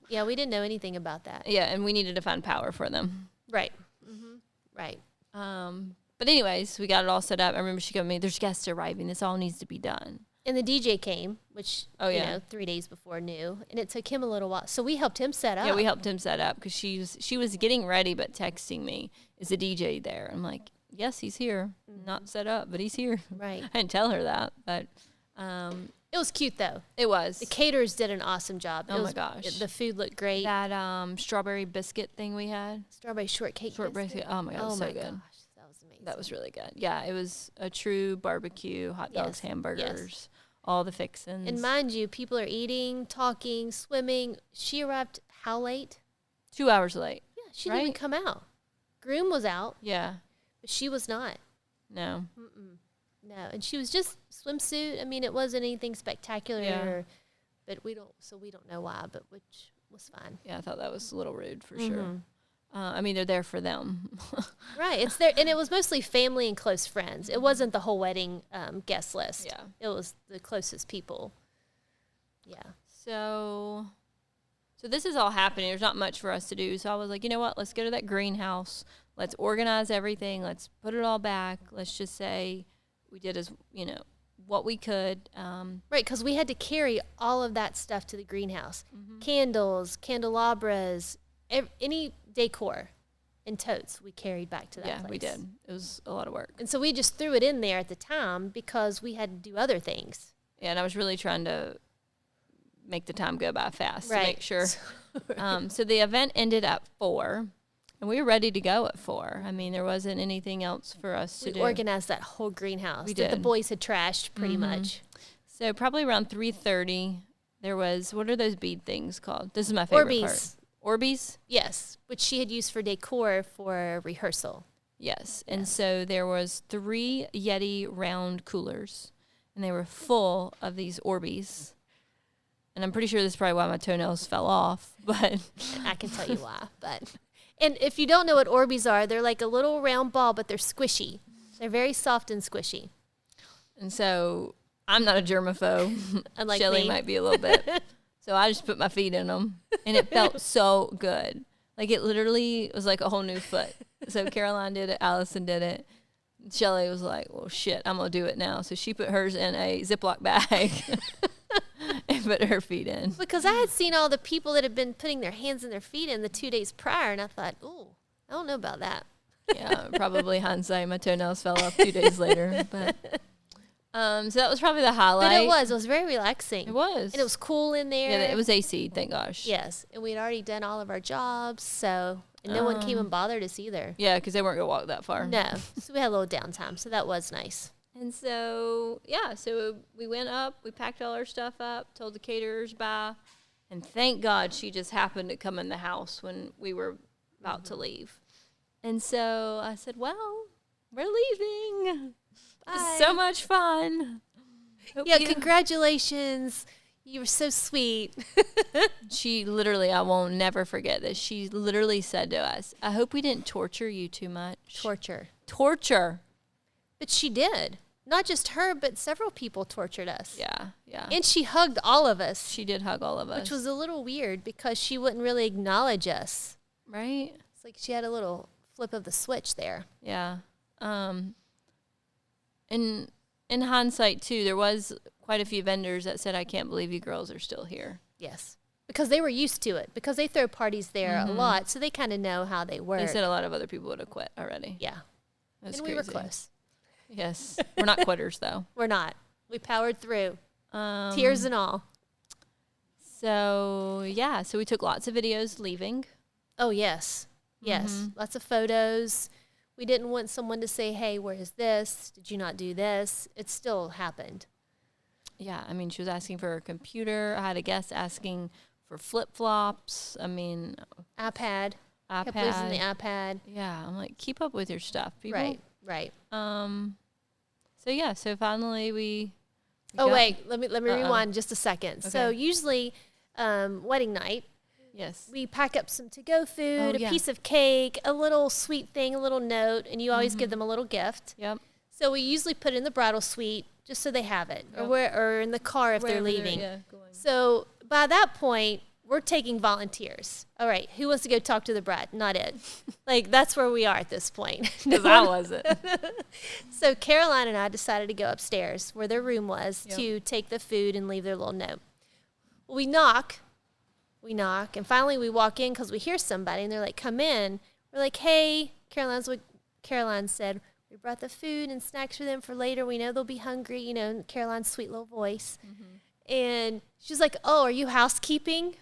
Yeah, we didn't know anything about that. Yeah, and we needed to find power for them. Right. Right. But anyways, we got it all set up. I remember she told me, there's guests arriving. This all needs to be done. And the DJ came, which, Oh, yeah. you know, 3 days before knew. And it took him a little while. So we helped him set up. Yeah, we helped him set up because she was getting ready but texting me, is the DJ there? I'm like, yes, he's here. Not set up, but he's here. Right. I didn't tell her that, but It was cute, though. it was. The caterers did an awesome job. Oh, my gosh. The food looked great. That strawberry biscuit thing we had. Strawberry shortcake Shortbread. biscuit. Oh, my God, it was so good. Gosh, that was amazing. That was really good. Yeah, it was a true barbecue, hot dogs, Yes, hamburgers, all the fixins. And mind you, people are eating, talking, swimming. She arrived how late? 2 hours late. Yeah, she didn't even Right? come out. Groom was out, Yeah. but she was not. No. No, and she was just swimsuit. I mean, it wasn't anything spectacular, Yeah. but we don't know why, but which was fine. Yeah, I thought that was a little rude for sure. I mean, they're there for them. Right, it's there, and it was mostly family and close friends. It wasn't the whole wedding guest list. Yeah. It was the closest people. Yeah. So this is all happening. There's not much for us to do. So I was like, you know what? Let's go to that greenhouse. Let's organize everything. Let's put it all back. Let's just say we did as, what we could. Right, because we had to carry all of that stuff to the greenhouse. Candles, candelabras, any decor and totes we carried back to that Yeah, place. we did. It was a lot of work. And so we just threw it in there at the time because we had to do other things. Yeah, and I was really trying to make the time go by fast to Right. make sure. So the event ended at 4, and we were ready to go at 4. I mean, there wasn't anything else for us to We do. organized that whole greenhouse We that the did. boys had trashed pretty much. So probably around 3:30, there was, what are those bead things called? This is my favorite Orbeez. part. Orbeez? Yes, which she had used for decor for rehearsal. Yes. And so there was 3 Yeti round coolers, and they were full of these Orbeez. And I'm pretty sure this is probably why my toenails fell off, but I can tell you why. And if you don't know what Orbeez are, they're like a little round ball, but they're squishy. They're very soft and squishy. and so I'm not a germaphobe. Unlike Shelli me. might be a little bit. So I just put my feet in them, and it felt so good. Like it literally was like a whole new foot. So Caroline did it, Allison did it. Shelli was like, well, shit, I'm going to do it now. So she put hers in a Ziploc bag and put her feet in. Because I had seen all the people that had been putting their hands in their feet in the 2 days prior, and I thought, ooh, I don't know about that. Yeah, probably hindsight, my toenails fell off 2 days later. But so that was probably the highlight. But it was very relaxing. It was. And it was cool in there. Yeah, it was AC, thank gosh. Yes, and we'd already done all of our jobs, so and no one came and bothered us either. Yeah, because they weren't going to walk that far. No, so we had a little downtime, so that was nice. And so, yeah, so we went up, we packed all our stuff up, told the caterers bye, and thank God she just happened to come in the house when we were about to leave. And so I said, well, we're leaving. It was so much fun. Hope Yeah, you- congratulations. You were so sweet. She literally, I won't never forget this. She literally said to us, I hope we didn't torture you too much. Torture. Torture. But she did. Not just her, but several people tortured us. Yeah, yeah. And she hugged all of us, She did hug all of us. which was a little weird because she wouldn't really acknowledge us. right? It's like she had a little flip of the switch there. Yeah. In hindsight, too, there was quite a few vendors that said, I can't believe you girls are still here. Yes. Because they were used to it. Because they throw parties there a lot, so they kind of know how they work. They said a lot of other people would have quit already. Yeah. That's And crazy. we were close. Yes. We're not quitters, though. We're not. We powered through. Tears and all. So, yeah. So we took lots of videos leaving. Oh, yes. Yes. Lots of photos. We didn't want someone to say, hey, where is this? Did you not do this? It still happened. Yeah. I mean, she was asking for her computer. I had a guest asking for flip-flops. I mean, iPad. iPad. Kept losing the iPad. Yeah. I'm like, keep up with your stuff, people. Right. So, yeah. So finally we Oh, got- wait. Let me rewind just a second. So Okay. usually wedding night, Yes. we pack up some to-go food, Oh, yeah. a piece of cake, a little sweet thing, a little note, and you always give them a little gift. Yep. So we usually put it in the bridal suite just so they have it, Yep. or in the car if they're Wherever leaving. yeah, going. So by that point, we're taking volunteers. All right, who wants to go talk to the bride? Not it. Like, that's where we are at this point. Because I wasn't. So Caroline and I decided to go upstairs where their room was to take the food and leave their little note. We knock, and finally we walk in because we hear somebody, and they're like, come in. We're like, hey, Caroline said, we brought the food and snacks for them for later. We know they'll be hungry, you know, Caroline's sweet little voice. Mm-hmm. And she's like, oh, are you housekeeping?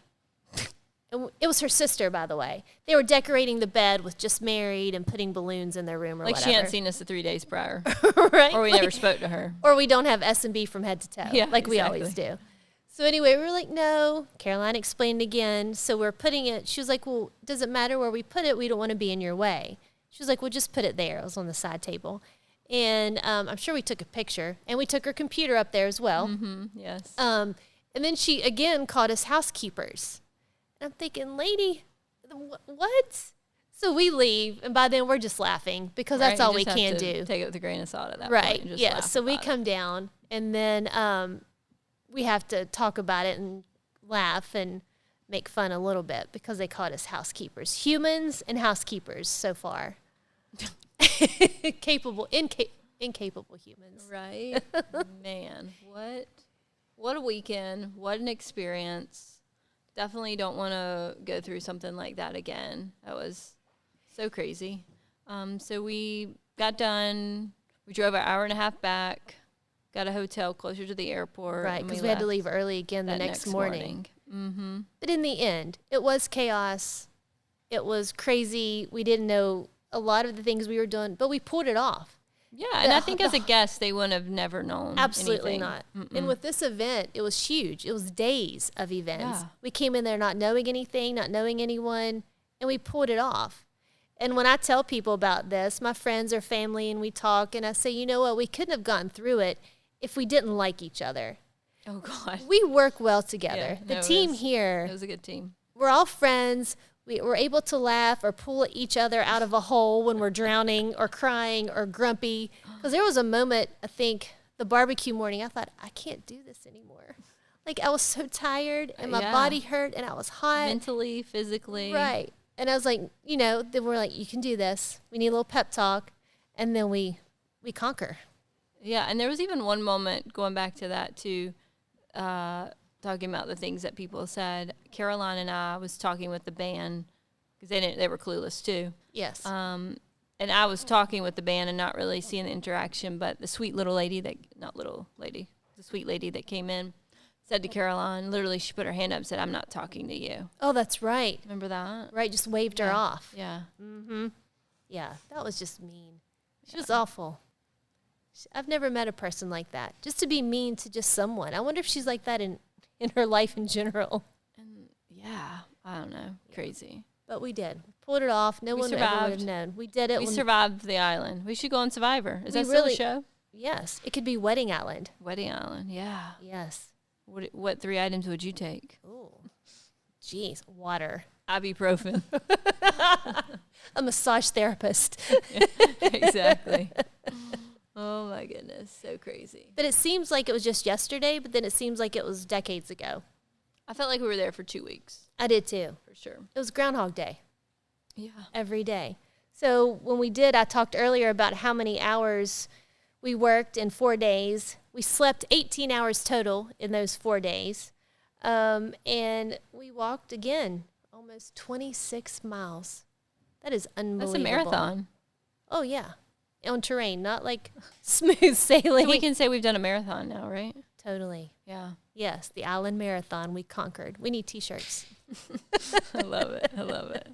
And it was her sister, by the way. They were decorating the bed with just married and putting balloons in their room or like whatever. She hadn't seen us the 3 days prior. Right? Or we never spoke to her. Or we don't have S&B from head to toe, Yeah, like we always do. So anyway, we were like, no. Caroline explained again. So we're putting it. She was like, well, does it matter where we put it? We don't want to be in your way. She was like, well, just put it there. It was on the side table. And I'm sure we took a picture. And we took her computer up there as well. Mm-hmm. Yes. And then she, again, called us housekeepers. And I'm thinking, lady, what? So we leave. And by then, we're just laughing because that's all we can do. Take it with a grain of salt at that point. Right. Just Yeah. So we come down. And then we have to talk about it and laugh and make fun a little bit because they called us housekeepers. Humans and housekeepers so far. Incapable humans. Right? Man, what a weekend. What an experience. Definitely don't want to go through something like that again. That was so crazy. So we got done. We drove an hour and a half back. Got a hotel closer to the airport. Right, because we had to leave early again the next morning. Mm-hmm. But in the end, it was chaos. It was crazy. We didn't know a lot of the things we were doing, but we pulled it off. Yeah, and I think as a guest, they wouldn't have never known Absolutely anything. not. Mm-mm. And with this event, it was huge. It was days of events. Yeah. We came in there not knowing anything, not knowing anyone, and we pulled it off. And when I tell people about this, my friends or family, and we talk, and I say, you know what, we couldn't have gotten through it if we didn't like each other. Oh, God. We work well together. Yeah, the team it here, was a good team. we're all friends. We're able to laugh or pull each other out of a hole when we're drowning or crying or grumpy. Because there was a moment, I think, the barbecue morning, I thought, I can't do this anymore. Like, I was so tired and my body hurt and I was hot. Mentally, physically. Right. And I was like, you know, then we're like, you can do this. We need a little pep talk. And then we conquer. Yeah, and there was even one moment, going back to that too, talking about the things that people said. Caroline and I was talking with the band because they were clueless too. Yes. And I was talking with the band and not really seeing the interaction, but the sweet little lady the sweet lady that came in said to Caroline, literally she put her hand up and said, I'm not talking to you. Oh, that's right. Remember that? Right, just waved her off. Yeah. Mm-hmm. Yeah, that was just mean. She was awful. I've never met a person like that. Just to be mean to just someone. I wonder if she's like that in her life in general. And yeah, I don't know. Crazy. But we did. Pulled it off. No one ever would have known. We did it. We survived the island. We should go on Survivor. Is that still a show? Yes. It could be Wedding Island. Wedding Island, yeah. Yes. What 3 items would you take? Oh, geez. Water. Ibuprofen. A massage therapist. Exactly. Oh, my goodness. So crazy. But it seems like it was just yesterday, but then it seems like it was decades ago. I felt like we were there for 2 weeks. I did too. For sure. It was Groundhog Day. Yeah. Every day. So when we did, I talked earlier about how many hours we worked in 4 days. We slept 18 hours total in those 4 days. And we walked again almost 26 miles. That is unbelievable. That's a marathon. Oh, yeah. On terrain, not like smooth sailing. So we can say we've done a marathon now, right? Totally. Yeah. Yes, the Island Marathon we conquered. We need T-shirts. I love it. I love it.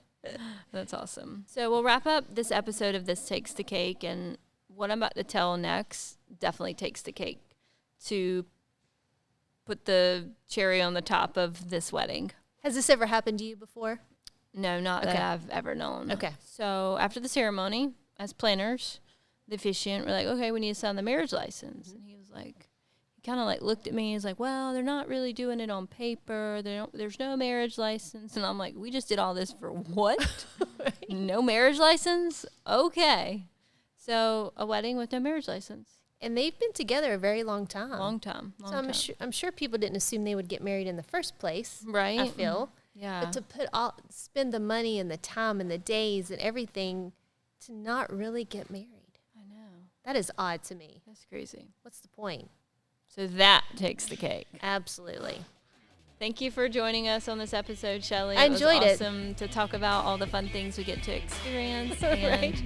That's awesome. So we'll wrap up this episode of This Takes the Cake, and what I'm about to tell next definitely takes the cake to put the cherry on the top of this wedding. Has this ever happened to you before? No, not that I've ever known. Okay. So after the ceremony, as planners, the officiant were like, okay, we need to sign the marriage license. Mm-hmm. And he was like, he kind of like looked at me. He's like, well, they're not really doing it on paper. There's no marriage license. And I'm like, we just did all this for what? Right. No marriage license? Okay. So a wedding with no marriage license. And they've been together a very long time. Long time. I'm sure people didn't assume they would get married in the first place. Right. I feel. Yeah. But to spend the money and the time and the days and everything to not really get married. I know. That is odd to me. That's crazy. What's the point? So that takes the cake. Absolutely. Thank you for joining us on this episode, Shelli. I enjoyed it. it. Was awesome to talk about all the fun things we get to experience. Right.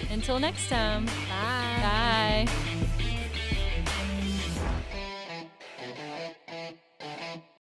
And until next time. Bye. Bye.